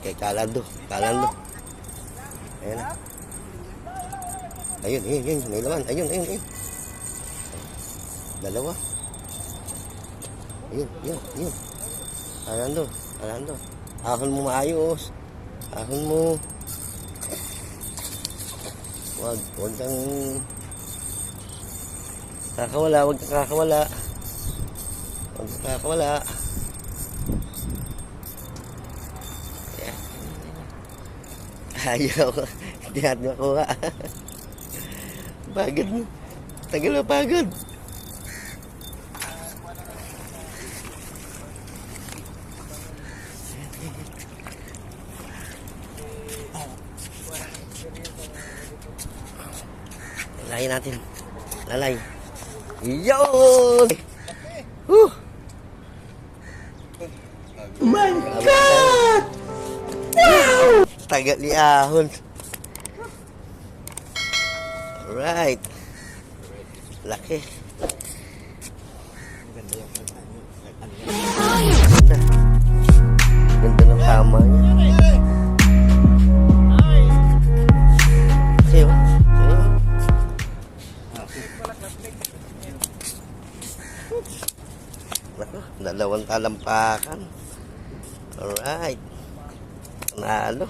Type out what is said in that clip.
Kay Kalando. Kalando. Ayan na. Ayun, ayun, ayun. May laman. Ayun, ayun, ayun. Dalawa. Ayun, ayun, ayun. Kalando. Kalando. Ahon mo maayos. Ahon mo. Huwag kang kakawala. Huwag kang kakawala. Huwag kang kakawala. Ayaw. Hindi natin makuha. Pagod mo. Tagal na pagod. Lalayin natin. Lalay. Yun! My God! Wow! Tagal ni ahon. Alright. Laki. Ganda. Ganda ng tama niya. Sige ba? Sige. Dalawang talampakan. Alright. Nalo.